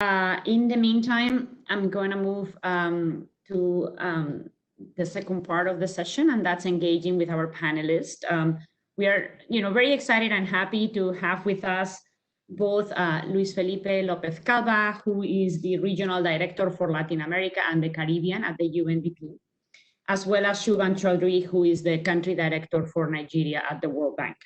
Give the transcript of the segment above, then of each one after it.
In the meantime, I'm going to move to the second part of the session, and that's engaging with our panelists. We are, very excited and happy to have with us both Luis Felipe Lopez Calva, who is the Regional Director for Latin America and the Caribbean at the UNDP, as well as Shubham Chaudhry, who is the Country Director for Nigeria at the World Bank.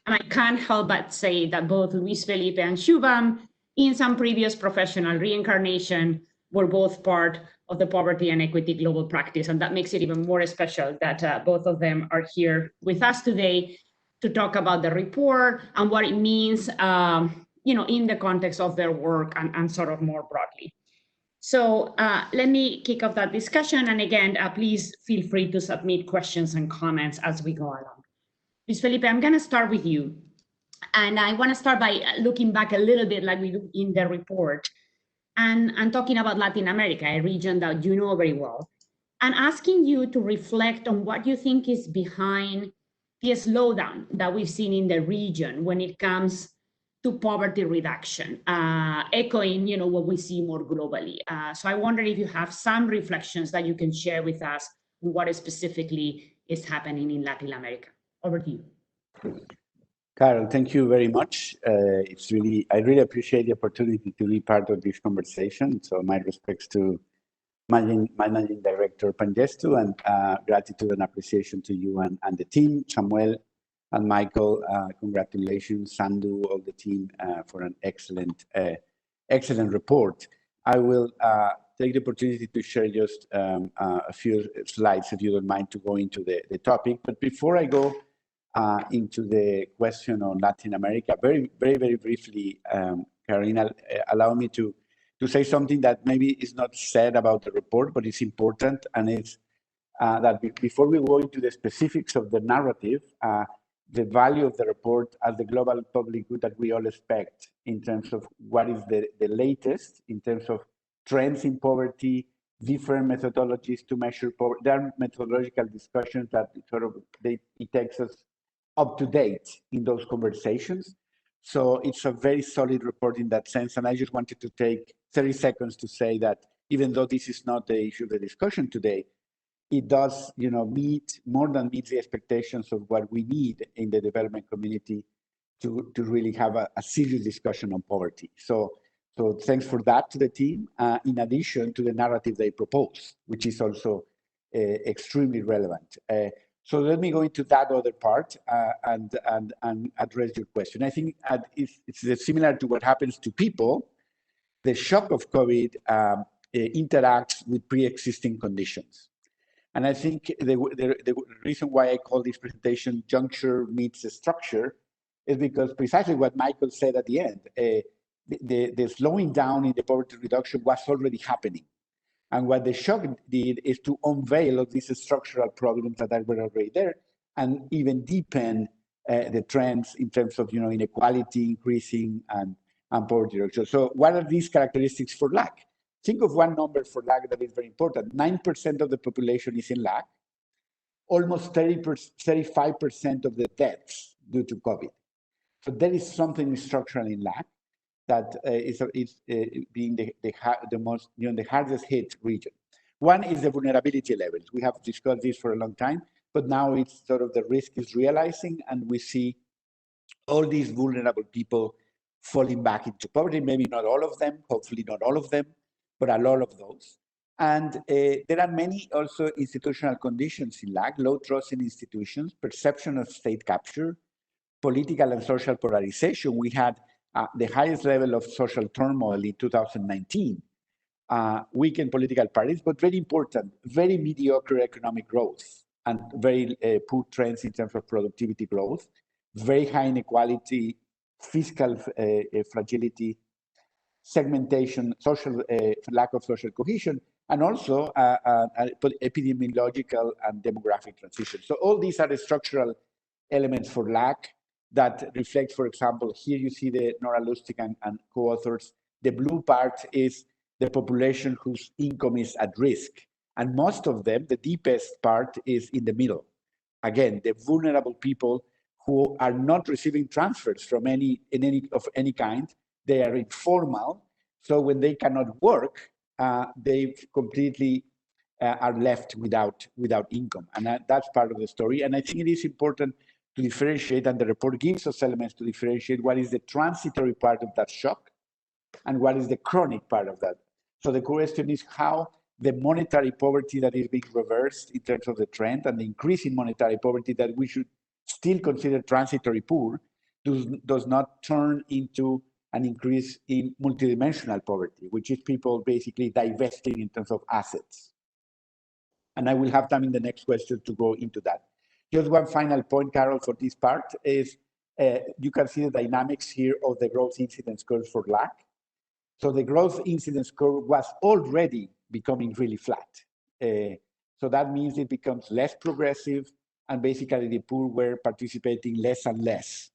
And I can't help but say that both Luis Felipe and Shubham, in some previous professional reincarnation, were both part of the Poverty and Equity Global Practice. And that makes it even more special that both of them are here with us today to talk about the report and what it means, in the context of their work and sort of more broadly. So let me kick off that discussion. And again, please feel free to submit questions and comments as we go along. Luis Felipe, I'm going to start with you. And I want to start by looking back a little bit like we do in the report and talking about Latin America, a region that you know very well, and asking you to reflect on what you think is behind the slowdown that we've seen in the region when it comes to poverty reduction, echoing, what we see more globally. So I wonder if you have some reflections that you can share with us on what specifically is happening in Latin America. Over to you. Carol, thank you very much. I really appreciate the opportunity to be part of this conversation. So my respects to Managing Director Pangestu, and gratitude and appreciation to you and the team, Samuel and Michael. Congratulations, Sandu, all the team for an excellent report. I will take the opportunity to share just a few slides, if you don't mind, to go into the topic. But before I go into the question on Latin America, very, very, very briefly, Karina, allow me to say something that maybe is not said about the report, but it's important, and it's that before we go into the specifics of the narrative, the value of the report as the global public good that we all expect in terms of what is the latest, in terms of trends in poverty, different methodologies to measure poverty. There are methodological discussions that it takes us up to date in those conversations. So it's a very solid report in that sense. And I just wanted to take 30 seconds to say that even though this is not the issue of the discussion today, it does, more than meet the expectations of what we need in the development community to really have a serious discussion on poverty. So thanks for that to the team, in addition to the narrative they propose, which is also extremely relevant. So let me go into that other part and address your question. I think it's similar to what happens to people. The shock of COVID interacts with pre-existing conditions. And I think the reason why I call this presentation Juncture Meets Structure is because precisely what Michael said at the end, the slowing down in the poverty reduction was already happening. And what the shock did is to unveil all these structural problems that were already there and even deepen the trends in terms of inequality increasing and poverty reduction. So what are these characteristics for lack? Think of one number for lack that is very important. 9% of the population is in lack, almost 35% of the deaths due to COVID. So there is something structural in lack that is being the most, the hardest hit region. One is the vulnerability levels. We have discussed this for a long time, but now it's sort of the risk is realizing, and we see all these vulnerable people falling back into poverty. Maybe not all of them, hopefully not all of them, but a lot of those. And there are many also institutional conditions in lack: low trust in institutions, perception of state capture, political and social polarization. We had the highest level of social turmoil in 2019, weakened political parties, but very important, very mediocre economic growth and very poor trends in terms of productivity growth, very high inequality, fiscal fragility, segmentation, social lack of social cohesion, and also epidemiological and demographic transition. So all these are the structural elements for lack that reflect, for example, here you see the Nora Lustig and co-authors. The blue part is the population whose income is at risk. And most of them, the deepest part is in the middle. Again, the vulnerable people who are not receiving transfers from any kind. They are informal. So when they cannot work, they completely are left without income. And that's part of the story. And I think it is important to differentiate, and the report gives us elements to differentiate what is the transitory part of that shock and what is the chronic part of that. So the question is how the monetary poverty that is being reversed in terms of the trend and the increase in monetary poverty that we should still consider transitory poor does not turn into an increase in multidimensional poverty, which is people basically divesting in terms of assets. And I will have time in the next question to go into that. Just one final point, Carol, for this part is you can see the dynamics here of the growth incidence curve for LAC. So the growth incidence curve was already becoming really flat. So that means it becomes less progressive, and basically the poor were participating less and less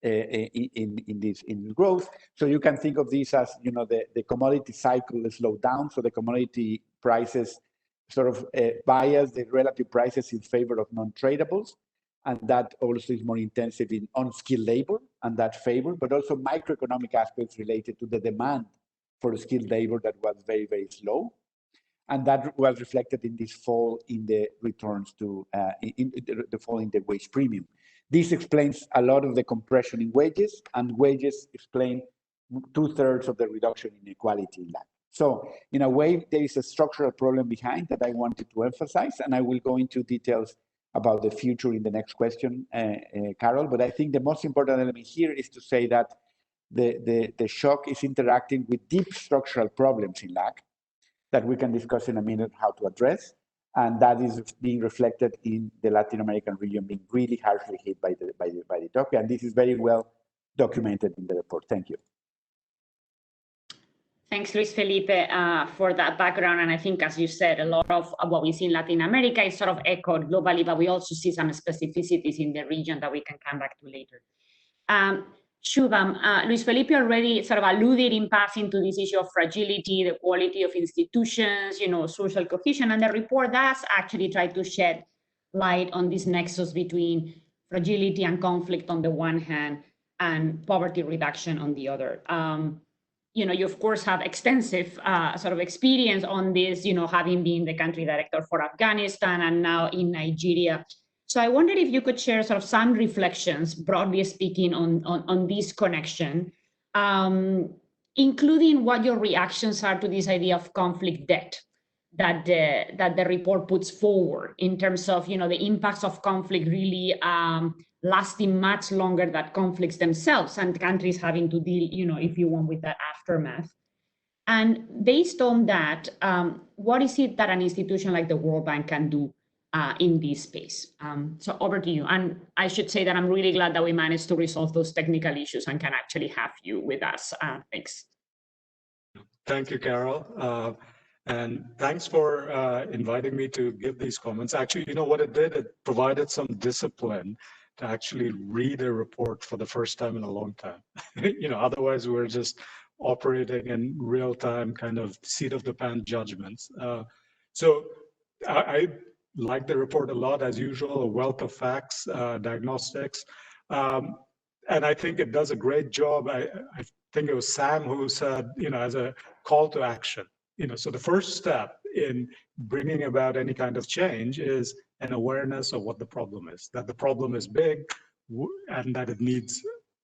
in growth. So you can think of this as, you know, the commodity cycle is slowed down. So the commodity prices sort of bias the relative prices in favor of non-tradables. And that also is more intensive in unskilled labor and that favor, but also microeconomic aspects related to the demand for skilled labor that was very, very slow. And that was reflected in this fall in the returns to, the fall in the wage premium. This explains a lot of the compression in wages, and wages explain 2/3 of the reduction in inequality in that. So in a way, there is a structural problem behind that I wanted to emphasize, and I will go into details about the future in the next question, Carol. But I think the most important element here is to say that the shock is interacting with deep structural problems in LAC that we can discuss in a minute how to address. And that is being reflected in the Latin American region being really harshly hit by the talk. And this is very well documented in the report. Thank you. Thanks, Luis Felipe, for that background. And I think, as you said, a lot of what we see in Latin America is sort of echoed globally, but we also see some specificities in the region that we can come back to later. Shubham, Luis Felipe already sort of alluded in passing to this issue of fragility, the quality of institutions, you know, social cohesion, and the report does actually try to shed light on this nexus between fragility and conflict on the one hand and poverty reduction on the other. You know, you of course have extensive sort of experience on this, you know, having been the country director for Afghanistan and now in Nigeria. So I wondered if you could share sort of some reflections, broadly speaking, on this connection, including what your reactions are to this idea of conflict debt that the report puts forward in terms of, you know, the impacts of conflict really lasting much longer than conflicts themselves, and countries having to deal, you know, if you want, with that aftermath. And based on that, what is it that an institution like the World Bank can do in this space? So over to you. And I should say that I'm really glad that we managed to resolve those technical issues and can actually have you with us. Thanks. Thank you, Carol. And thanks for inviting me to give these comments. Actually, you know what it did? It provided some discipline to actually read a report for the first time in a long time. You know, otherwise we're just operating in real-time kind of seat-of-the-pants judgments. So I like the report a lot, as usual, a wealth of facts, diagnostics. And I think it does a great job. I think it was Sam who said, you know, as a call to action, you know, so the first step in bringing about any kind of change is an awareness of what the problem is, that the problem is big and that it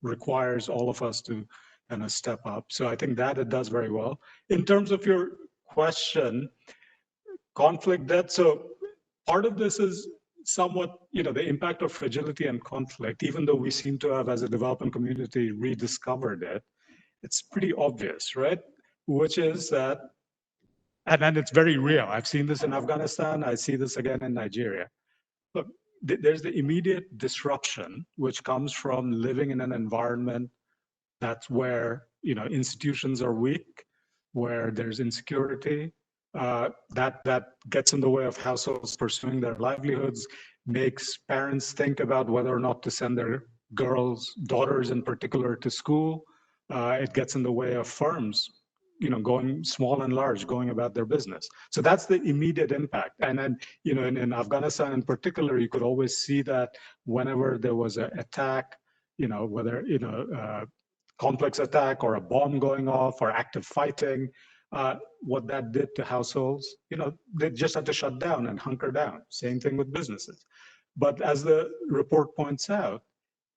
requires all of us to kind of step up. So I think that it does very well. In terms of your question, conflict debt, so part of this is somewhat, you know, the impact of fragility and conflict, even though we seem to have, as a developing community, rediscovered it, it's pretty obvious, right? Which is that, and it's very real. I've seen this in Afghanistan. I see this again in Nigeria. Look, there's the immediate disruption, which comes from living in an environment that's where, you know, institutions are weak, where there's insecurity, that gets in the way of households pursuing their livelihoods, makes parents think about whether or not to send their daughters in particular, to school. It gets in the way of firms, you know, going small and large, going about their business. So that's the immediate impact. And then, you know, in Afghanistan in particular, you could always see that whenever there was an attack, you know, whether, you know, complex attack or a bomb going off or active fighting, what that did to households, they just had to shut down and hunker down. Same thing with businesses. But as the report points out,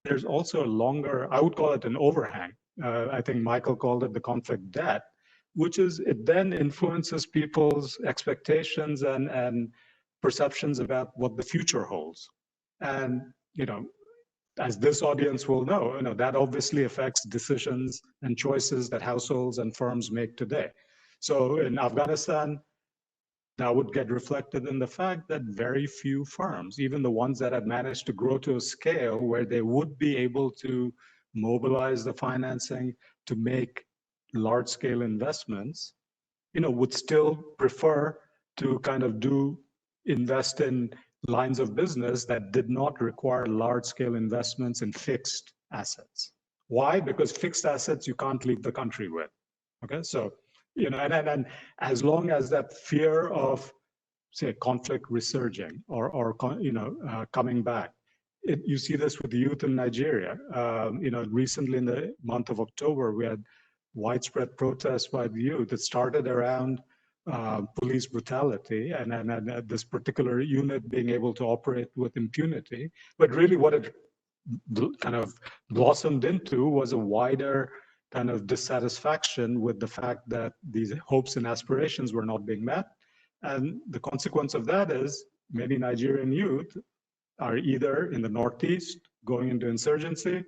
there's also a longer, I would call it an overhang. I think Michael called it the conflict debt, which is it then influences people's expectations and perceptions about what the future holds. And, as this audience will know, that obviously affects decisions and choices that households and firms make today. So in Afghanistan, that would get reflected in the fact that very few firms, even the ones that have managed to grow to a scale where they would be able to mobilize the financing to make large-scale investments, would still prefer to kind of invest in lines of business that did not require large-scale investments in fixed assets. Why? Because fixed assets you can't leave the country with. Okay, so and as long as that fear of, say, conflict resurging or coming back, you see this with the youth in Nigeria. Recently in the month of October, we had widespread protests by the youth. It started around police brutality and this particular unit being able to operate with impunity. But really what it kind of blossomed into was a wider kind of dissatisfaction with the fact that these hopes and aspirations were not being met. And the consequence of that is many Nigerian youth are either in the Northeast going into insurgency,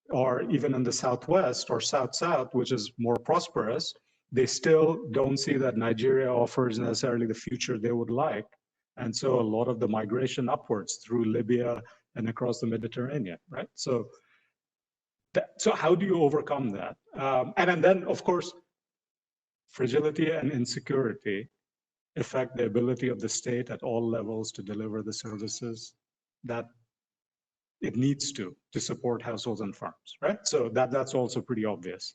or even in the Southwest or South-South, which is more prosperous. They still don't see that Nigeria offers necessarily the future they would like. And so a lot of the migration upwards through Libya and across the Mediterranean, right? So how do you overcome that? And then, of course, fragility and insecurity affect the ability of the state at all levels to deliver the services that it needs to support households and firms, right? So that's also pretty obvious.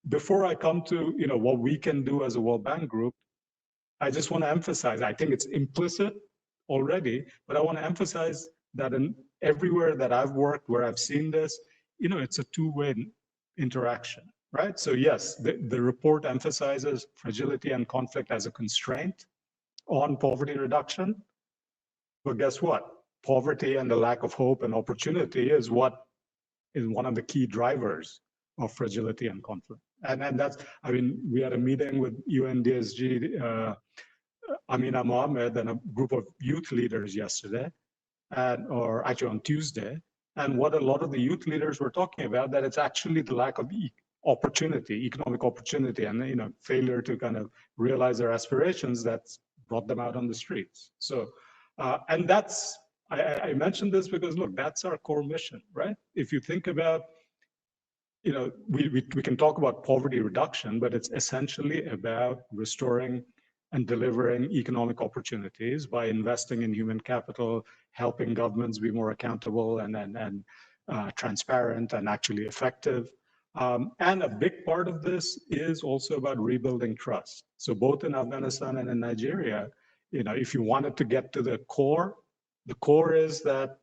Before I come to what we can do as a World Bank group, I just want to emphasize, I think it's implicit already, but I want to emphasize that in everywhere that I've worked where I've seen this, it's a two-way interaction, right? So yes, the report emphasizes fragility and conflict as a constraint on poverty reduction. But guess what? Poverty and the lack of hope and opportunity is one of the key drivers of fragility and conflict. And that's, we had a meeting with UNDSG, Amina Mohammed and a group of youth leaders yesterday, or actually on Tuesday. And what a lot of the youth leaders were talking about, that it's actually the lack of opportunity, economic opportunity, and failure to kind of realize their aspirations that's brought them out on the streets. So, and that's, I mentioned this because look, that's our core mission, right? If you think about, we can talk about poverty reduction, but it's essentially about restoring and delivering economic opportunities by investing in human capital, helping governments be more accountable and transparent and actually effective. And a big part of this is also about rebuilding trust. So both in Afghanistan and in Nigeria, if you wanted to get to the core is that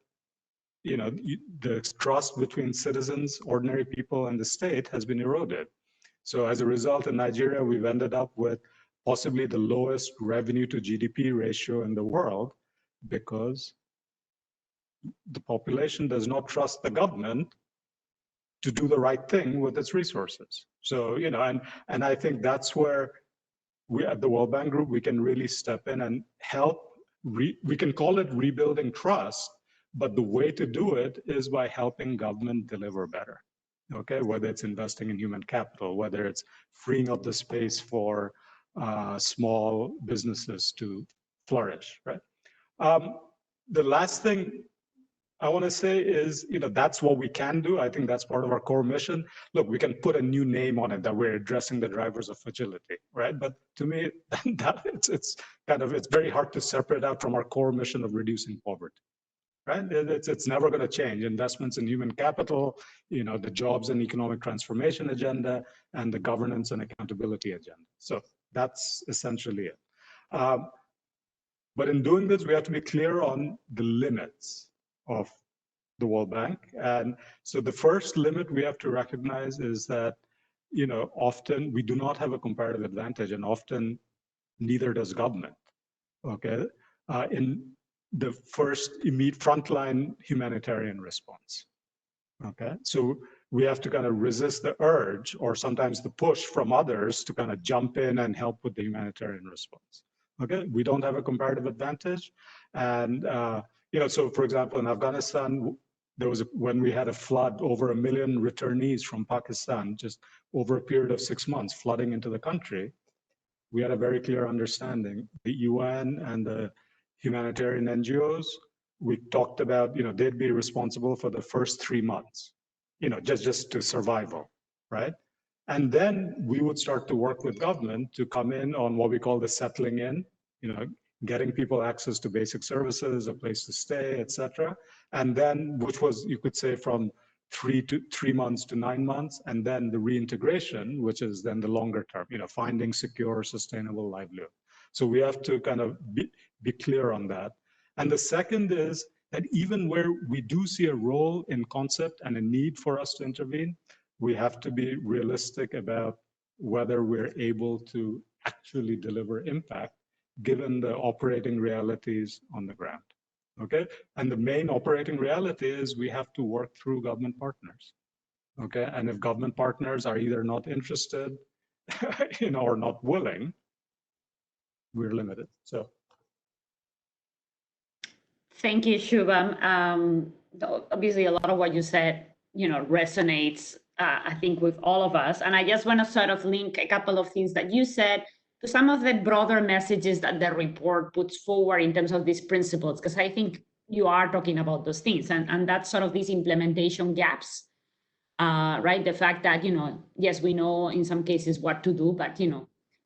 the trust between citizens, ordinary people, and the state has been eroded. So as a result, in Nigeria, we've ended up with possibly the lowest revenue to GDP ratio in the world because the population does not trust the government to do the right thing with its resources. So, and I think that's where we at the World Bank Group, we can really step in and help. We can call it rebuilding trust, but the way to do it is by helping government deliver better. Okay, whether it's investing in human capital, whether it's freeing up the space for small businesses to flourish, right? The last thing I want to say is, that's what we can do. I think that's part of our core mission. Look, we can put a new name on it that we're addressing the drivers of fragility, right? But to me, it's very hard to separate out from our core mission of reducing poverty, right? It's never going to change. Investments in human capital, the jobs and economic transformation agenda, and the governance and accountability agenda. So that's essentially it. But in doing this, we have to be clear on the limits of the World Bank. And so the first limit we have to recognize is that, often we do not have a comparative advantage, and often neither does government, okay, in the first immediate frontline humanitarian response, okay? So we have to kind of resist the urge or sometimes the push from others to kind of jump in and help with the humanitarian response, okay? We don't have a comparative advantage. And, so for example, in Afghanistan, when we had a flood, over 1 million returnees from Pakistan, just over a period of 6 months, flooding into the country, we had a very clear understanding. The UN and the humanitarian NGOs, we talked about, they'd be responsible for the first 3 months, just to survival, right? And then we would start to work with government to come in on what we call the settling in, getting people access to basic services, a place to stay, et cetera. And then, which was, you could say, from 3 months to 9 months, and then the reintegration, which is then the longer term, finding secure, sustainable livelihood. So we have to kind of be clear on that. And the second is that even where we do see a role in concept and a need for us to intervene, we have to be realistic about whether we're able to actually deliver impact given the operating realities on the ground, okay? And the main operating reality is we have to work through government partners, okay? And if government partners are either not interested, or not willing, we're limited, so. Thank you, Shubham. Obviously, a lot of what you said, resonates, I think, with all of us. And I just want to sort of link a couple of things that you said to some of the broader messages that the report puts forward in terms of these principles, because I think you are talking about those things, and that's sort of these implementation gaps, right? The fact that, yes, we know in some cases what to do, but,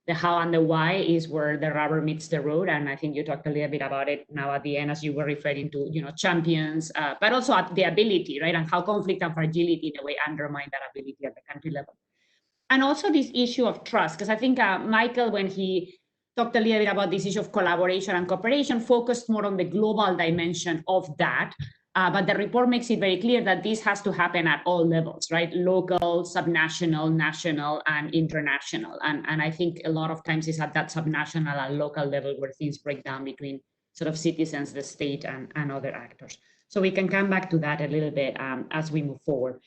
the how and the why is where the rubber meets the road. And I think you talked a little bit about it now at the end, as you were referring to, champions, but also at the ability, right? And how conflict and fragility in a way undermine that ability at the country level. And also this issue of trust, because I think Michael, when he talked a little bit about this issue of collaboration and cooperation, focused more on the global dimension of that. But the report makes it very clear that this has to happen at all levels, right? Local, subnational, national, and international. And I think a lot of times it's at that subnational and local level where things break down between sort of citizens, the state, and other actors. So we can come back to that a little bit as we move forward.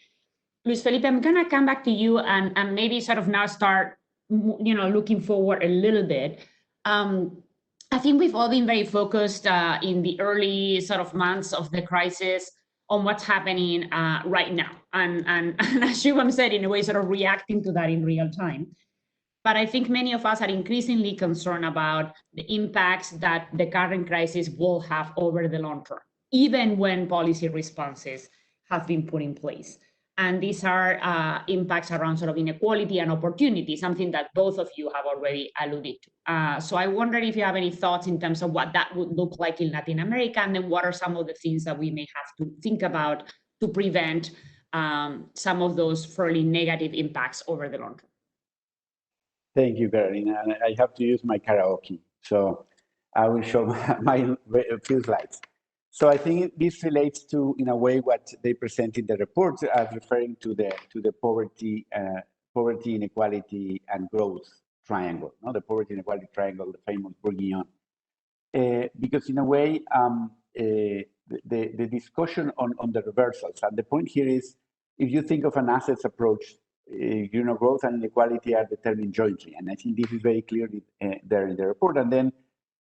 Luis Felipe, I'm going to come back to you and maybe sort of now start, looking forward a little bit. I think we've all been very focused in the early sort of months of the crisis on what's happening right now. And as Shubham said, in a way, sort of reacting to that in real time. But I think many of us are increasingly concerned about the impacts that the current crisis will have over the long term, even when policy responses have been put in place. And these are impacts around sort of inequality and opportunity, something that both of you have already alluded to. So I wonder if you have any thoughts in terms of what that would look like in Latin America, and then what are some of the things that we may have to think about to prevent some of those fairly negative impacts over the long term. Thank you, Carolina. And I have to use my karaoke. So I will show my few slides. So I think this relates to, in a way, what they present in the report as referring to the poverty, inequality, and growth triangle. No, the poverty inequality triangle, the famous Bourguignon. Because in a way, the discussion on the reversals, and the point here is, if you think of an assets approach, growth and inequality are determined jointly, and I think this is very clearly there in the report. And then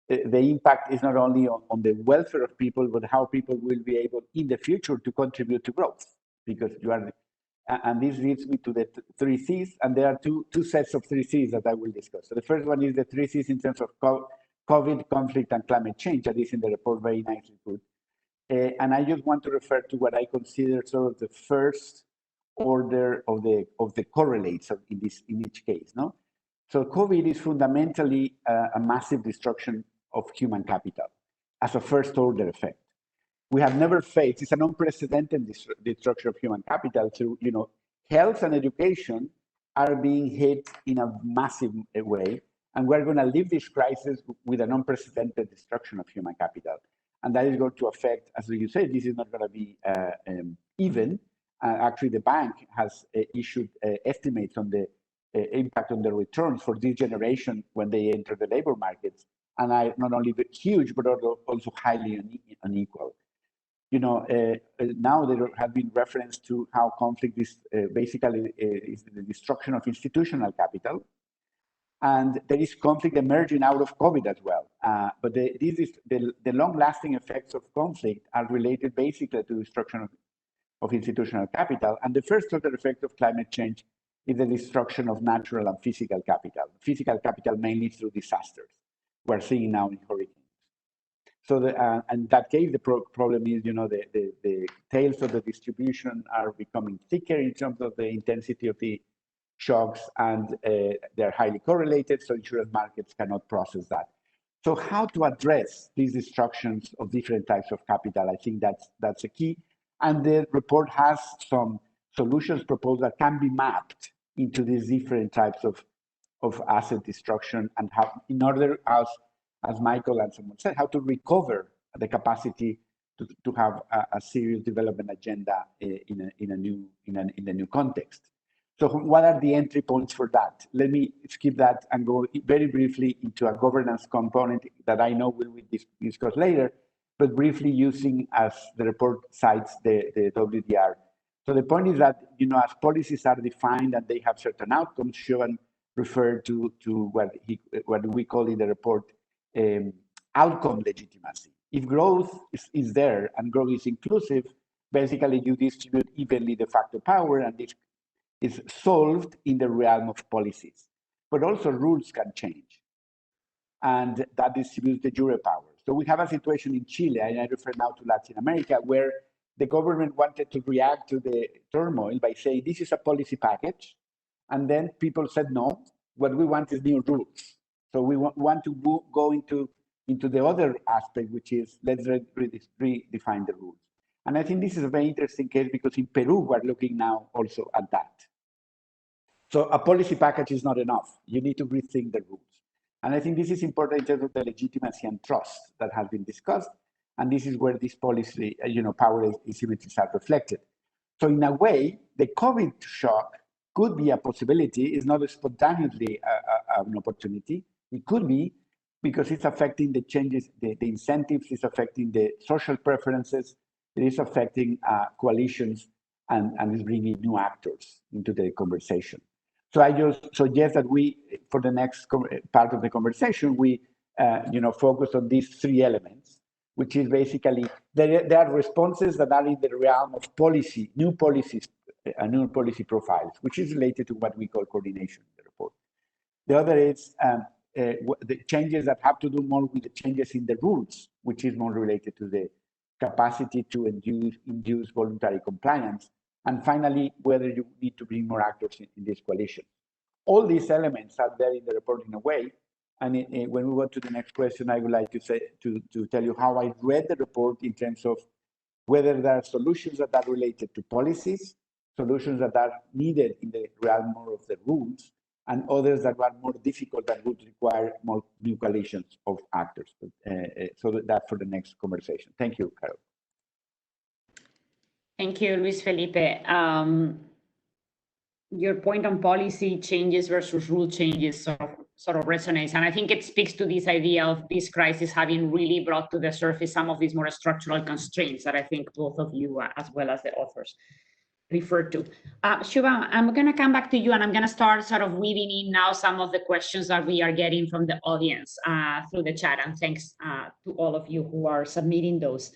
the impact is not only on the welfare of people, but how people will be able in the future to contribute to growth. Because you are, and this leads me to the 3 C's, and there are two sets of 3 C's that I will discuss. So the first one is the 3 C's in terms of COVID, conflict, and climate change, that is in the report very nicely put. And I just want to refer to what I consider sort of the first order of the correlates in each case. No, so COVID is fundamentally a massive destruction of human capital as a first order effect. We have never faced, it's an unprecedented destruction of human capital. So, health and education are being hit in a massive way, and we're going to leave this crisis with an unprecedented destruction of human capital. And that is going to affect, as you said, this is not going to be even. Actually, the bank has issued estimates on the impact on the returns for this generation when they enter the labor markets, and are not only huge, but also highly unequal. Now there have been reference to how conflict is basically is the destruction of institutional capital. And there is conflict emerging out of COVID as well. But the long-lasting effects of conflict are related basically to destruction of institutional capital. And the first order effect of climate change is the destruction of natural and physical capital. Physical capital mainly through disasters we're seeing now in hurricanes. So in that case, the problem is, the tails of the distribution are becoming thicker in terms of the intensity of the shocks, and they're highly correlated, so insurance markets cannot process that. So how to address these destructions of different types of capital, I think that's a key. And the report has some solutions proposed that can be mapped into these different types of asset destruction, and how, in order, as Michael and someone said, how to recover the capacity to have a serious development agenda in a new context. So what are the entry points for that? Let me skip that and go very briefly into a governance component that I know will be discussed later, but briefly using, as the report cites, the WDR. So the point is that, as policies are defined and they have certain outcomes, Siobhan referred to what we call in the report outcome legitimacy. If growth is there and growth is inclusive, basically you distribute evenly de facto power, and this is solved in the realm of policies. But also rules can change, and that distributes the jure power. So we have a situation in Chile, and I refer now to Latin America, where the government wanted to react to the turmoil by saying, this is a policy package. And then people said, no, what we want is new rules. So we want to go into the other aspect, which is let's redefine the rules. And I think this is a very interesting case, because in Peru, we're looking now also at that. So a policy package is not enough. You need to rethink the rules. And I think this is important in terms of the legitimacy and trust that has been discussed. And this is where this policy, power asymmetries are reflected. So in a way, the COVID shock could be a possibility. It's not spontaneously an opportunity. It could be because it's affecting the changes, the incentives, it's affecting the social preferences, it is affecting coalitions, and is bringing new actors into the conversation. So I just suggest that we, for the next part of the conversation, we focus on these three elements, which is basically, there are responses that are in the realm of policy, new policies, new policy profiles, which is related to what we call coordination in the report. The other is the changes that have to do more with the changes in the rules, which is more related to the capacity to induce voluntary compliance. And finally, whether you need to bring more actors in this coalition. All these elements are there in the report in a way. And when we go to the next question, I would like to tell you how I read the report in terms of whether there are solutions that are related to policies, solutions that are needed in the realm more of the rules, and others that are more difficult that would require more new coalitions of actors. So that's for the next conversation. Thank you, Carol. Thank you, Luis Felipe. Your point on policy changes versus rule changes sort of resonates. And I think it speaks to this idea of this crisis having really brought to the surface some of these more structural constraints that I think both of you, as well as the authors, referred to. Shubham, I'm going to come back to you, and I'm going to start sort of weaving in now some of the questions that we are getting from the audience through the chat. And thanks to all of you who are submitting those.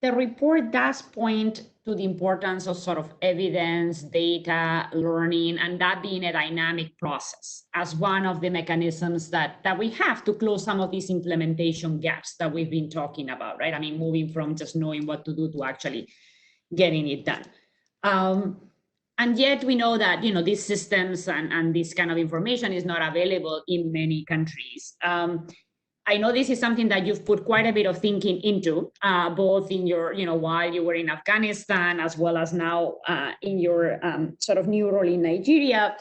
The report does point to the importance of sort of evidence, data, learning, and that being a dynamic process as one of the mechanisms that we have to close some of these implementation gaps that we've been talking about, right? I mean, moving from just knowing what to do to actually getting it done. And yet we know that, these systems and this kind of information is not available in many countries. I know this is something that you've put quite a bit of thinking into, both in your, while you were in Afghanistan, as well as now in your sort of new role in Nigeria.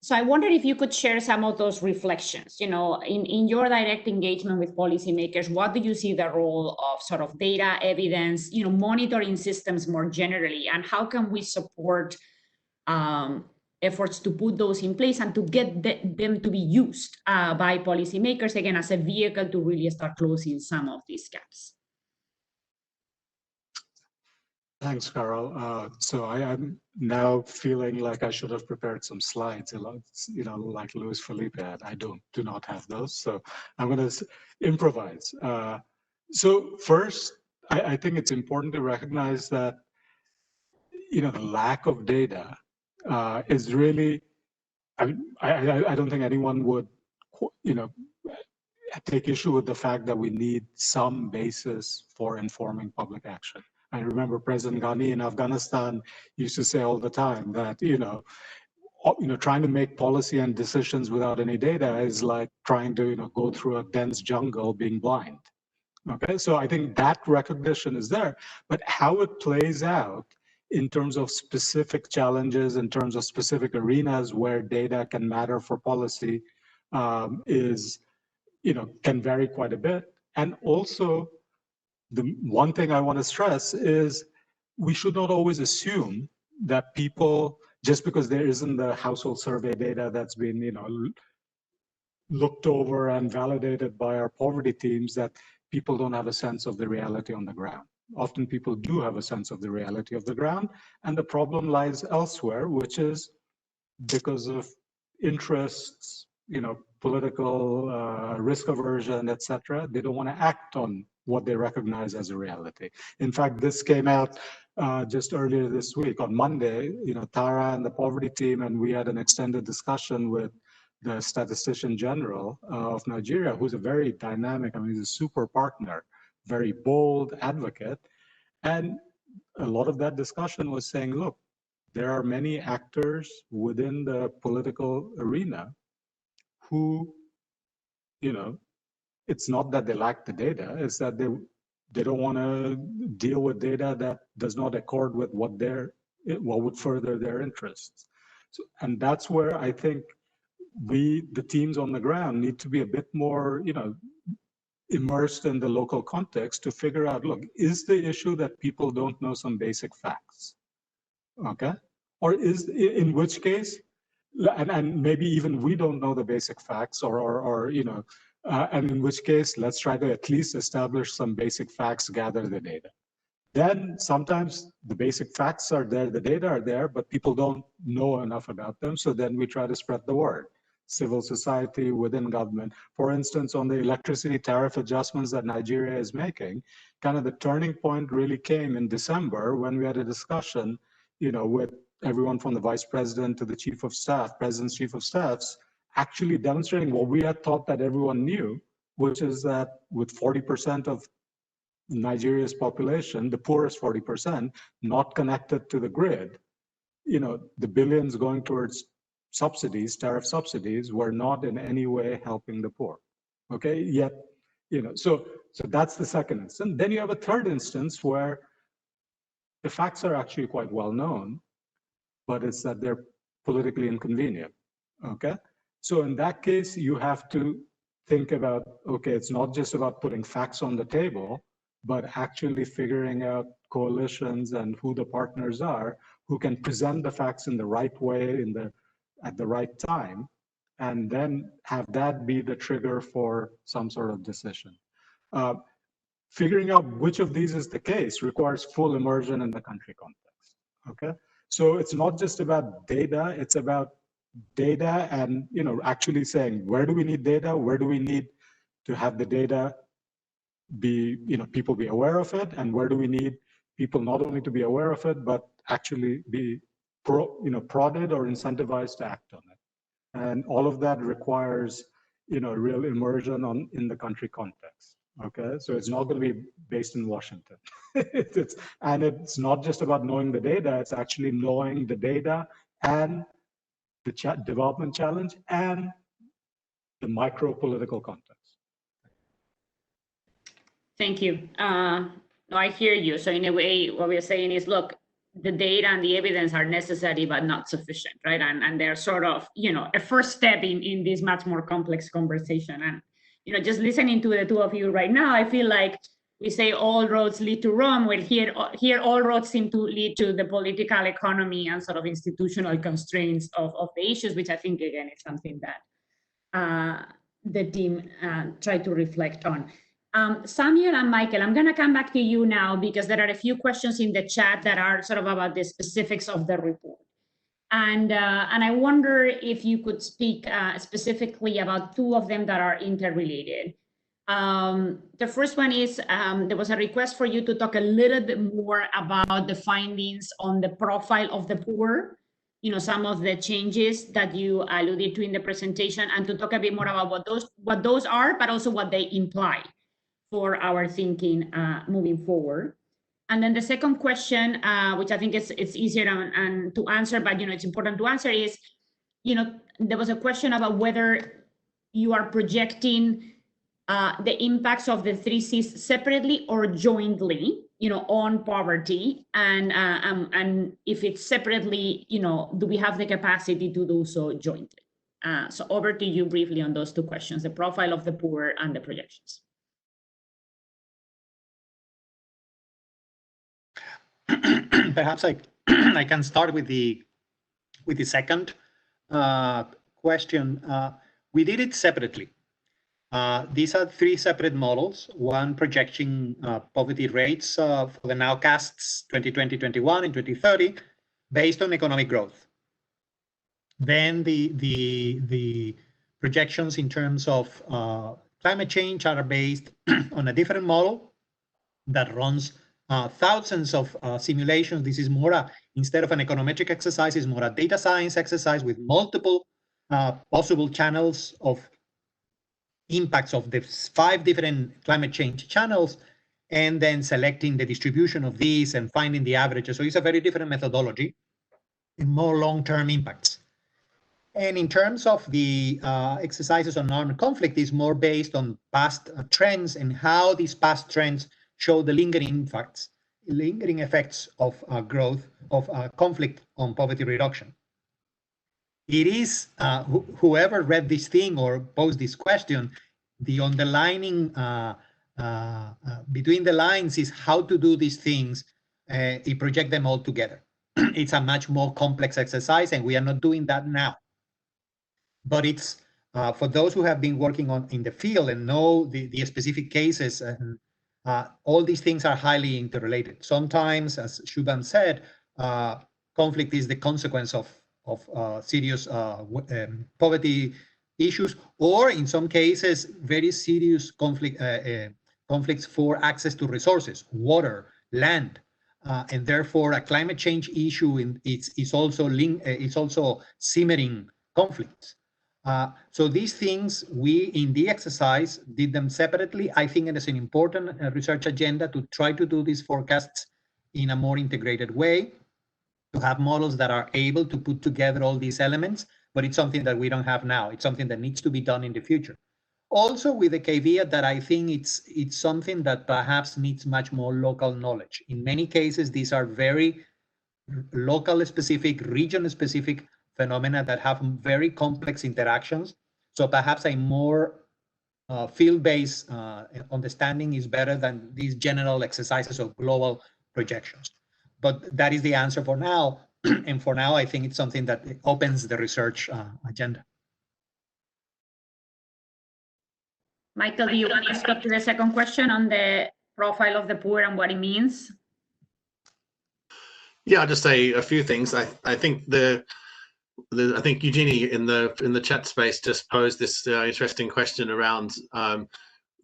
So I wondered if you could share some of those reflections, in your direct engagement with policymakers, what do you see the role of sort of data, evidence, monitoring systems more generally, and how can we support efforts to put those in place and to get them to be used by policymakers, again, as a vehicle to really start closing some of these gaps? Thanks, Carol. So I am now feeling like I should have prepared some slides, like Luis Felipe had. I do not have those, so I'm going to improvise. So first, I think it's important to recognize that the lack of data is really. I don't think anyone would, take issue with the fact that we need some basis for informing public action. I remember President Ghani in Afghanistan used to say all the time that, trying to make policy and decisions without any data is like trying to, go through a dense jungle being blind. Okay, so I think that recognition is there, but how it plays out in terms of specific challenges, in terms of specific arenas where data can matter for policy is, can vary quite a bit. And also, the one thing I want to stress is we should not always assume that people, just because there isn't the household survey data that's been, looked over and validated by our poverty teams, that people don't have a sense of the reality on the ground. Often people do have a sense of the reality of the ground, and the problem lies elsewhere, which is because of interests, political risk aversion, etc. They don't want to act on what they recognize as a reality. In fact, this came out just earlier this week on Monday. Tara and the poverty team, and we had an extended discussion with the statistician general of Nigeria, who's a very dynamic, he's a super partner, very bold advocate. And a lot of that discussion was saying, look, there are many actors within the political arena who, it's not that they lack the data, it's that they don't want to deal with data that does not accord with what would further their interests. So, and that's where I think the teams on the ground need to be a bit more, immersed in the local context to figure out, look, is the issue that people don't know some basic facts? Okay? Or in which case, and maybe even we don't know the basic facts, and in which case, let's try to at least establish some basic facts, gather the data. Then sometimes the basic facts are there, the data are there, but people don't know enough about them. So then we try to spread the word. Civil society, within government. For instance, on the electricity tariff adjustments that Nigeria is making, kind of the turning point really came in December when we had a discussion, with everyone from the vice president to the chief of staff, president's chief of staffs, actually demonstrating what we had thought that everyone knew, which is that with 40% of Nigeria's population, the poorest 40%, not connected to the grid, the billions going towards subsidies, tariff subsidies, were not in any way helping the poor. Okay, yet, so that's the second instance. Then you have a third instance where the facts are actually quite well known, but it's that they're politically inconvenient. Okay, so in that case, you have to think about, okay, it's not just about putting facts on the table, but actually figuring out coalitions and who the partners are who can present the facts in the right way, at the right time, and then have that be the trigger for some sort of decision. Figuring out which of these is the case requires full immersion in the country context, okay? So it's not just about data, it's about data and, actually saying, where do we need data? Where do we need to have the data be, people be aware of it? And where do we need people not only to be aware of it, but actually be prodded or incentivized to act on it? And all of that requires, real immersion in the country context. Okay, so it's not going to be based in Washington. it's not just about knowing the data, it's actually knowing the data and the development challenge and the micro political context. Thank you. No, I hear you. So in a way, what we're saying is, look, the data and the evidence are necessary but not sufficient, right? And they're sort of, a first step in this much more complex conversation. And, just listening to the two of you right now, I feel like we say all roads lead to Rome. Well, here all roads seem to lead to the political economy and sort of institutional constraints of the issues, which I think, again, is something that the team tried to reflect on. Samuel and Michael, I'm going to come back to you now because there are a few questions in the chat that are sort of about the specifics of the report. And I wonder if you could speak specifically about two of them that are interrelated. The first one is there was a request for you to talk a little bit more about the findings on the profile of the poor, some of the changes that you alluded to in the presentation, and to talk a bit more about what those are, but also what they imply for our thinking moving forward. And then the second question, which I think it's easier to answer, but it's important to answer, is there was a question about whether you are projecting the impacts of the 3 Cs separately or jointly, on poverty, and if it's separately, do we have the capacity to do so jointly? So over to you briefly on those two questions: the profile of the poor and the projections. Perhaps I can start with the second question. We did it separately. These are 3 separate models, one projecting poverty rates for the nowcasts 2020, 21, and 2030 based on economic growth. Then the projections in terms of climate change are based on a different model that runs thousands of simulations. This is more instead of an econometric exercise, is more a data science exercise with multiple possible channels of impacts of the 5 different climate change channels, and then selecting the distribution of these and finding the averages. So it's a very different methodology and more long-term impacts. And in terms of the exercises on armed conflict, is more based on past trends and how these past trends show the lingering effects of growth of conflict on poverty reduction. It is whoever read this thing or posed this question, the underlining between the lines is how to do these things. You project them all together. It's a much more complex exercise, and we are not doing that now. But it's for those who have been working in the field and know the specific cases, and all these things are highly interrelated. Sometimes, as Shubham said, conflict is the consequence of serious poverty issues, or in some cases, very serious conflicts for access to resources, water, land, and therefore a climate change issue is also simmering conflicts. So these things, we in the exercise did them separately. I think it is an important research agenda to try to do these forecasts in a more integrated way, to have models that are able to put together all these elements, but it's something that we don't have now. It's something that needs to be done in the future. Also with the caveat that I think it's something that perhaps needs much more local knowledge. In many cases, these are very local specific, region specific phenomena that have very complex interactions. So perhaps a more field-based understanding is better than these general exercises of global projections. But that is the answer for now. And for now, I think it's something that opens the research agenda. Michael, do you want to step to the second question on the profile of the poor and what it means? Yeah, I'll just say a few things. I think I think Eugenie in the chat space just posed this interesting question around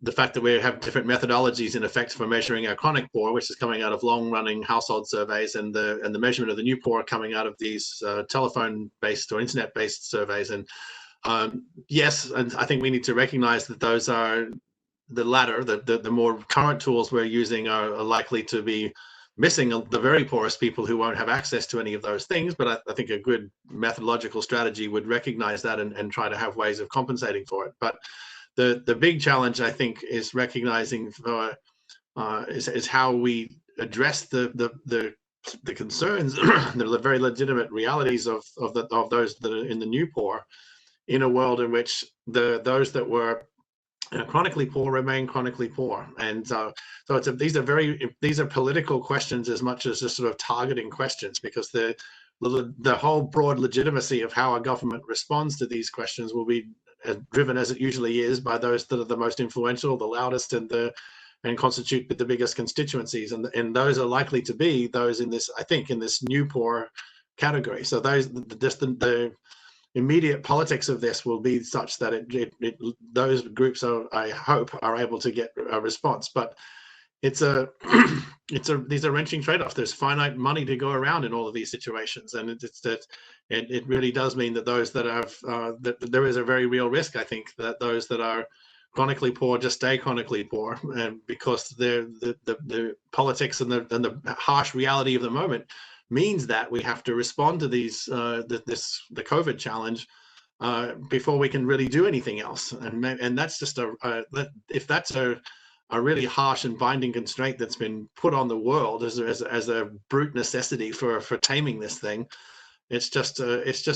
the fact that we have different methodologies in effect for measuring our chronic poor, which is coming out of long-running household surveys, and the measurement of the new poor coming out of these telephone-based or internet-based surveys. And yes, and I think we need to recognize that those are the latter, the more current tools we're using are likely to be missing the very poorest people who won't have access to any of those things. But I think a good methodological strategy would recognize that and try to have ways of compensating for it. But the big challenge, I think, is recognizing is how we address the the concerns, the very legitimate realities of those that are in the new poor, in a world in which those that were chronically poor remain chronically poor. And so these are political questions as much as just sort of targeting questions, because the whole broad legitimacy of how a government responds to these questions will be driven, as it usually is, by those that are the most influential, the loudest, and constitute the biggest constituencies, and those are likely to be those in this, I think, in this new poor category. So the immediate politics of this will be such that those groups I hope are able to get a response. But these are wrenching trade-offs. There's finite money to go around in all of these situations, and it really does mean that those that have that there is a very real risk, I think, that those that are chronically poor just stay chronically poor, and because the politics and the harsh reality of the moment means that we have to respond to the COVID challenge before we can really do anything else. And that's just if that's a really harsh and binding constraint that's been put on the world as a brute necessity for taming this thing, it's just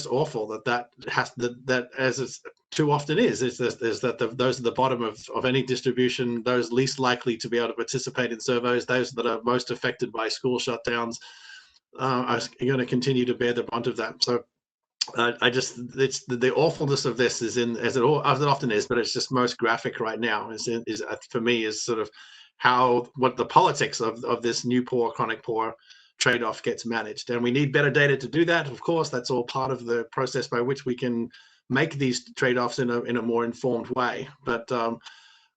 awful that as it's too often is that those at the bottom of any distribution, those least likely to be able to participate in surveys, those that are most affected by school shutdowns, are going to continue to bear the brunt of that. So it's the awfulness of this is in, as it often is, but it's just most graphic right now is for me is sort of what the politics of this new poor, chronic poor trade-off gets managed. And we need better data to do that. Of course, that's all part of the process by which we can make these trade-offs in a more informed way. But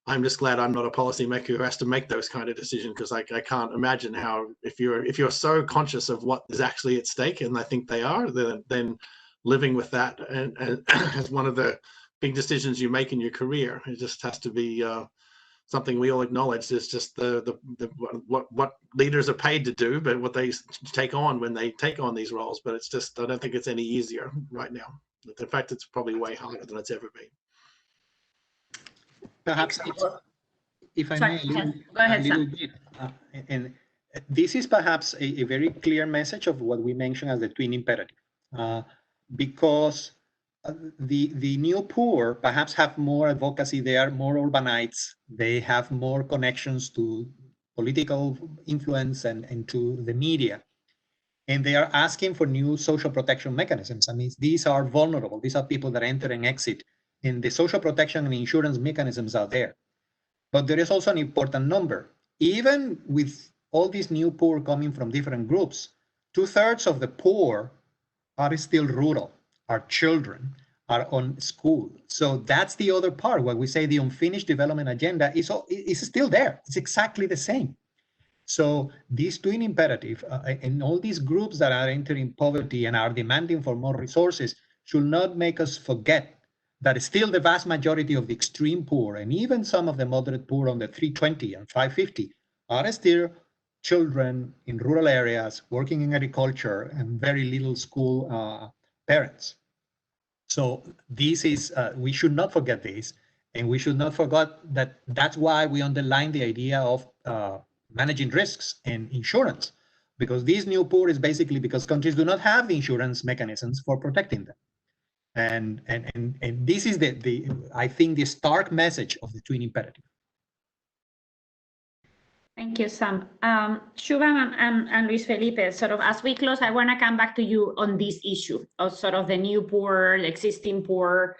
I'm just glad I'm not a policymaker who has to make those kind of decisions, because I can't imagine how, if you're so conscious of what is actually at stake, and I think they are, then living with that and as one of the big decisions you make in your career, it just has to be something we all acknowledge is just what leaders are paid to do, but what they take on when they take on these roles. But it's just, I don't think it's any easier right now. In fact, it's probably way harder than it's ever been. Perhaps, if I may, Go ahead, a little bit. And this is perhaps a very clear message of what we mentioned as the twin imperative, because the new poor perhaps have more advocacy. They are more urbanites. They have more connections to political influence and to the media. And they are asking for new social protection mechanisms. I mean, these are vulnerable. These are people that enter and exit. And the social protection and insurance mechanisms are there. But there is also an important number. Even with all these new poor coming from different groups, 2/3 of the poor are still rural, are children, are on school. So that's the other part where we say the unfinished development agenda is still there. It's exactly the same. So this twin imperative and all these groups that are entering poverty and are demanding for more resources should not make us forget that still the vast majority of the extreme poor and even some of the moderate poor on the 320 and 550 are still children in rural areas working in agriculture and very little school parents. So this is, we should not forget this, and we should not forget that that's why we underline the idea of managing risks and insurance, because this new poor is basically because countries do not have the insurance mechanisms for protecting them. And this is I think the stark message of the twin imperative. Thank you, Sam. Shubham and Luis Felipe, sort of as we close, I want to come back to you on this issue of sort of the new poor, the existing poor.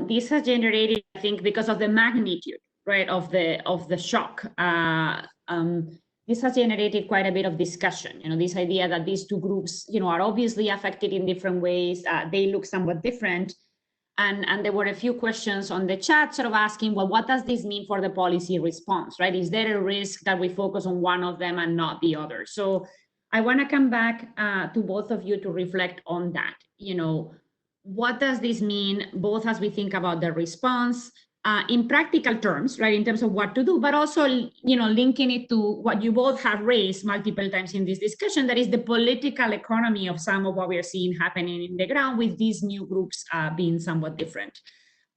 This has generated, I think, because of the magnitude, right, of the shock. This has generated quite a bit of discussion. You know, this idea that these two groups, you know, are obviously affected in different ways. They look somewhat different. And there were a few questions on the chat sort of asking, well, what does this mean for the policy response, right? Is there a risk that we focus on one of them and not the other? So I want to come back to both of you to reflect on that. You know, what does this mean, both as we think about the response in practical terms, right, in terms of what to do, but also, you know, linking it to what you both have raised multiple times in this discussion, that is the political economy of some of what we are seeing happening in the ground with these new groups being somewhat different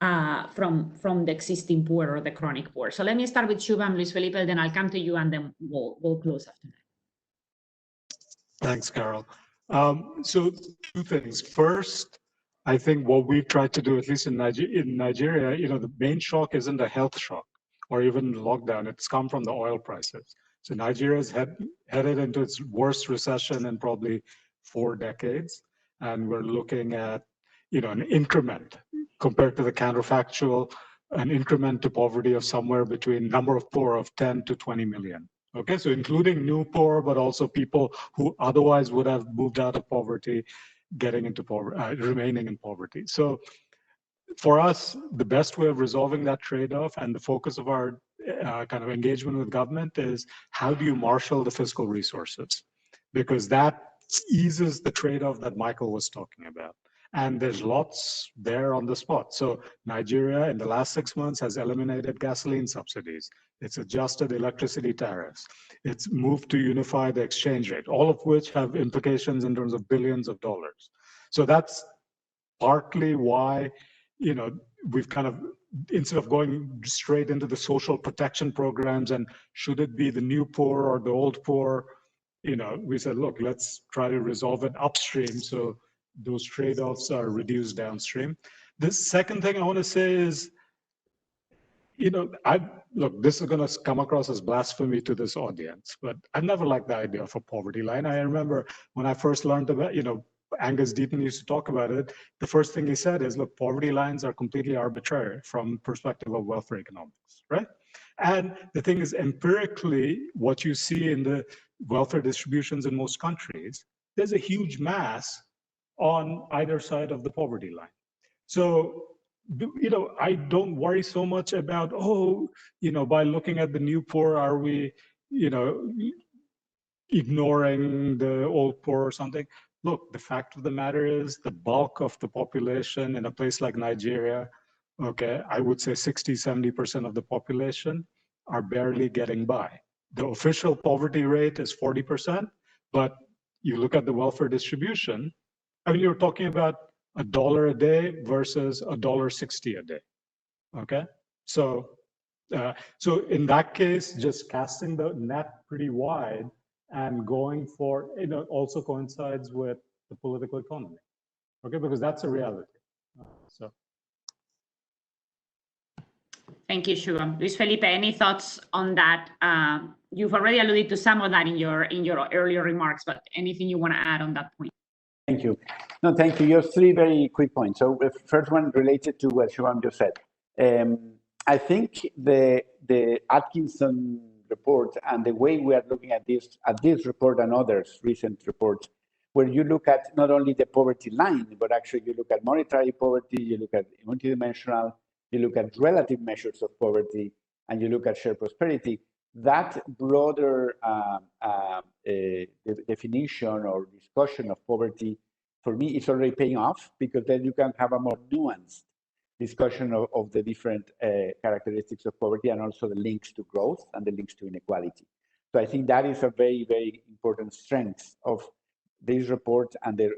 from the existing poor or the chronic poor. So let me start with Shubham, Luis Felipe, then I'll come to you, and then we'll close after that. Thanks, Carol. So two things. First, I think what we've tried to do, at least in Nigeria, the main shock isn't a health shock or even lockdown. It's come from the oil prices. So Nigeria's headed into its worst recession in probably 4 decades. And we're looking at, an increment compared to the counterfactual, an increment to poverty of somewhere between number of poor of 10 to 20 million. Okay, so including new poor, but also people who otherwise would have moved out of poverty, getting into poverty, remaining in poverty. So for us, the best way of resolving that trade-off and the focus of our kind of engagement with government is how do you marshal the fiscal resources? Because that eases the trade-off that Michael was talking about. And there's lots there on the spot. So Nigeria in the last 6 months has eliminated gasoline subsidies. It's adjusted electricity tariffs. It's moved to unify the exchange rate, all of which have implications in terms of billions of dollars. So that's partly why, we've kind of, instead of going straight into the social protection programs and should it be the new poor or the old poor, we said, look, let's try to resolve it upstream so those trade-offs are reduced downstream. The second thing I want to say is, look, this is going to come across as blasphemy to this audience, but I never liked the idea of a poverty line. I remember when I first learned about, Angus Deaton used to talk about it. The first thing he said is, look, poverty lines are completely arbitrary from perspective of welfare economics, right? And the thing is, empirically, what you see in the welfare distributions in most countries, there's a huge mass on either side of the poverty line. So, I don't worry so much about, by looking at the new poor, are we, ignoring the old poor or something? Look, the fact of the matter is the bulk of the population in a place like Nigeria, okay, I would say 60, 70% of the population are barely getting by. The official poverty rate is 40%, but you look at the welfare distribution, I mean, you're talking about $1 a day versus $1.60 a day, okay? So in that case, just casting the net pretty wide and going for, also coincides with the political economy, okay? Because that's a reality. So. Thank you, Shubham. Luis Felipe, any thoughts on that? You've already alluded to some of that in your earlier remarks, but anything you want to add on that point? Thank you. No, thank you. Just 3 very quick points. So the first one related to what Shubham just said. I think the Atkinson report and the way we are looking at this report and others, recent reports, where you look at not only the poverty line, but actually you look at monetary poverty, you look at multidimensional, you look at relative measures of poverty, and you look at shared prosperity, that broader definition or discussion of poverty, for me, is already paying off, because then you can have a more nuanced discussion of the different characteristics of poverty and also the links to growth and the links to inequality. So I think that is a very, very important strength of this report and the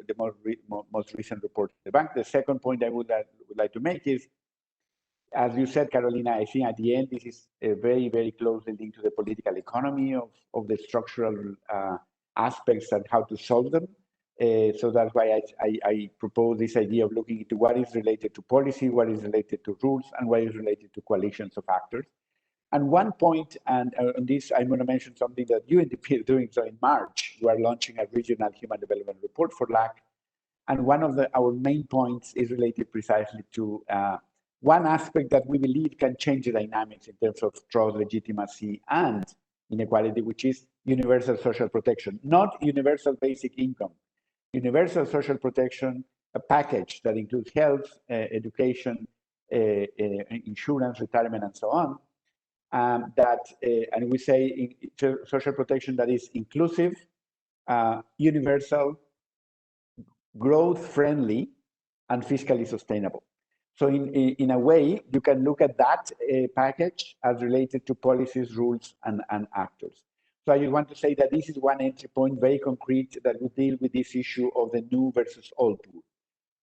most recent report of the bank. The second point I would like to make is, as you said, Carolina, I think at the end, this is very, very closely linked to the political economy of the structural aspects and how to solve them. So that's why I propose this idea of looking into what is related to policy, what is related to rules, and what is related to coalitions of actors. And one point, and on this, I'm going to mention something that UNDP is doing. So in March, we are launching a regional human development report for LAC. And one of our main points is related precisely to one aspect that we believe can change the dynamics in terms of trust, legitimacy, and inequality, which is universal social protection, not universal basic income. Universal social protection, a package that includes health, education, insurance, retirement, and so on. And we say social protection that is inclusive, universal, growth-friendly, and fiscally sustainable. So in a way, you can look at that package as related to policies, rules, and actors. So I want to say that this is one entry point, very concrete, that will deal with this issue of the new versus old pool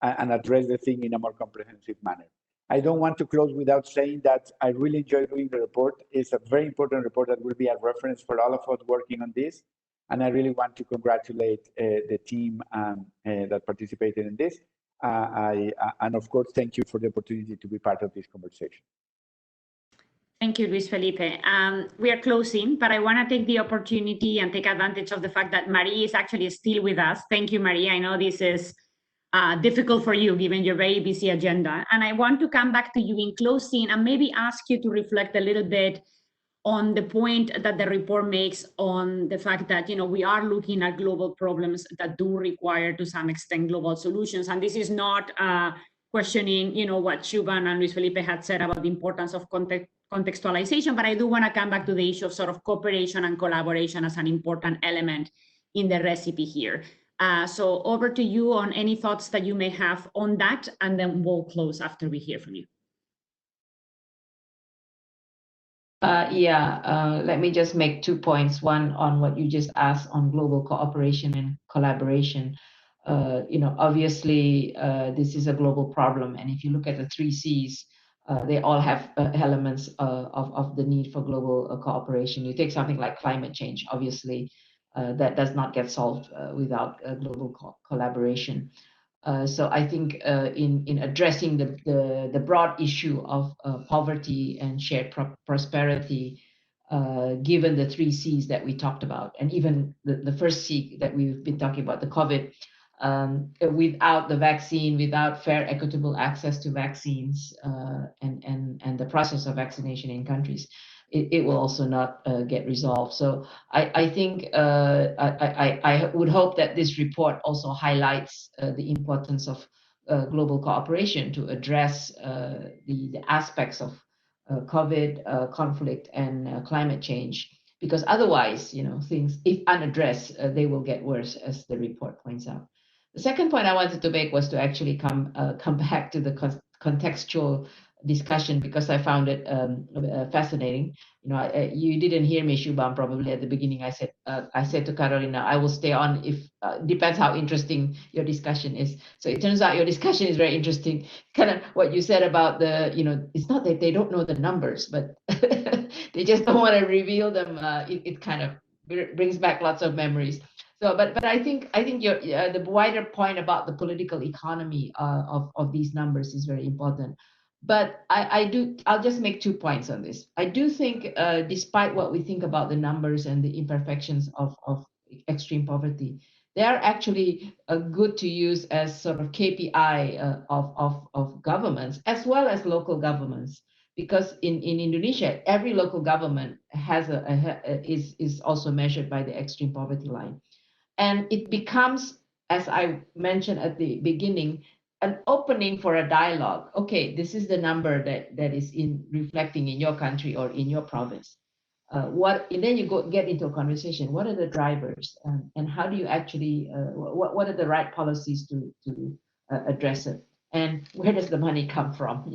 and address the thing in a more comprehensive manner. I don't want to close without saying that I really enjoy doing the report. It's a very important report that will be a reference for all of us working on this. And I really want to congratulate the team that participated in this. And of course, thank you for the opportunity to be part of this conversation. Thank you, Luis Felipe. We are closing, but I want to take the opportunity and take advantage of the fact that Marie is actually still with us. Thank you, Marie. I know this is difficult for you given your very busy agenda. And I want to come back to you in closing and maybe ask you to reflect a little bit on the point that the report makes on the fact that, we are looking at global problems that do require to some extent global solutions. And this is not questioning, what Shubham and Luis Felipe had said about the importance of contextualization, but I do want to come back to the issue of sort of cooperation and collaboration as an important element in the recipe here. So over to you on any thoughts that you may have on that, and then we'll close after we hear from you. Let me just make 2 points. One on what you just asked on global cooperation and collaboration. Obviously, this is a global problem. And if you look at the 3 Cs, they all have elements of the need for global cooperation. You take something like climate change, obviously, that does not get solved without global collaboration. So I think in addressing the broad issue of poverty and shared prosperity, given the 3 Cs that we talked about, and even the first C that we've been talking about, the COVID, without the vaccine, without fair, equitable access to vaccines, and the process of vaccination in countries, it will also not get resolved. So I think I would hope that this report also highlights the importance of global cooperation to address the aspects of COVID, conflict, and climate change, because otherwise, things, if unaddressed, they will get worse, as the report points out. The second point I wanted to make was to actually come back to the contextual discussion, because I found it fascinating. You didn't hear me, Shubham, probably at the beginning. I said to Carolina, I will stay on if depends how interesting your discussion is. So it turns out your discussion is very interesting. Kind of what you said about the, it's not that they don't know the numbers, but they just don't want to reveal them. It kind of brings back lots of memories. So, but I think your the wider point about the political economy of these numbers is very important. But I'll just make 2 points on this. I do think, despite what we think about the numbers and the imperfections of extreme poverty, they are actually good to use as sort of KPI of governments as well as local governments. Because in Indonesia, every local government has is also measured by the extreme poverty line. And it becomes, as I mentioned at the beginning, an opening for a dialogue. Okay, this is the number that is reflecting in your country or in your province. And then you get into a conversation. What are the drivers, and how do you actually? What are the right policies to address it? And where does the money come from?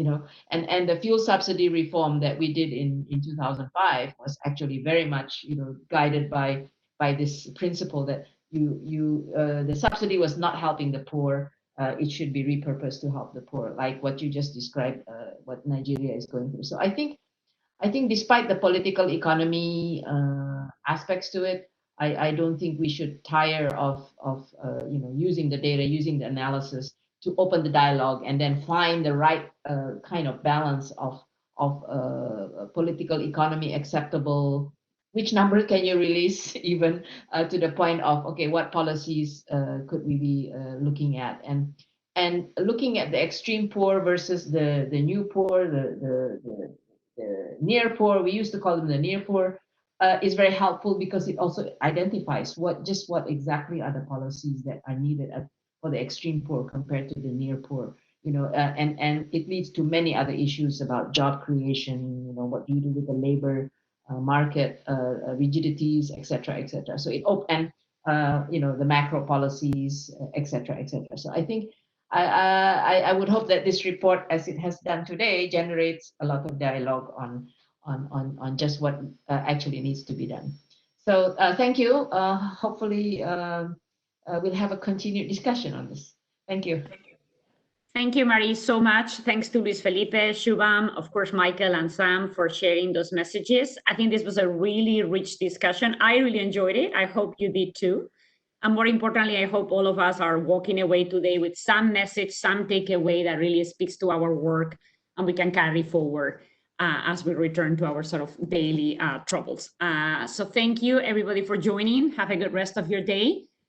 And the fuel subsidy reform that we did in 2005 was actually very much guided by this principle that the subsidy was not helping the poor. It should be repurposed to help the poor, like what you just described, what Nigeria is going through. So I think despite the political economy aspects to it, I don't think we should tire of using the data, using the analysis to open the dialogue and then find the right kind of balance of political economy acceptable. Which number can you release, even to the point of, okay, what policies could we be looking at, and looking at the extreme poor versus the new poor, the near poor. We used to call them the near poor. Is very helpful because it also identifies what exactly are the policies that are needed for the extreme poor compared to the near poor. And it leads to many other issues about job creation. What do you do with the labor market rigidities, etc., etc. So it and the macro policies, etc., etc. So I think I would hope that this report, as it has done today, generates a lot of dialogue on just what actually needs to be done. So thank you. Hopefully we'll have a continued discussion on this. Thank you. Thank you, Marie, so much. Thanks to Luis Felipe, Shubham, of course, Michael and Sam for sharing those messages. I think this was a really rich discussion. I really enjoyed it. I hope you did too. And more importantly, I hope all of us are walking away today with some message, some takeaway that really speaks to our work and we can carry forward as we return to our sort of daily troubles. So thank you, everybody, for joining. Have a good rest of your day.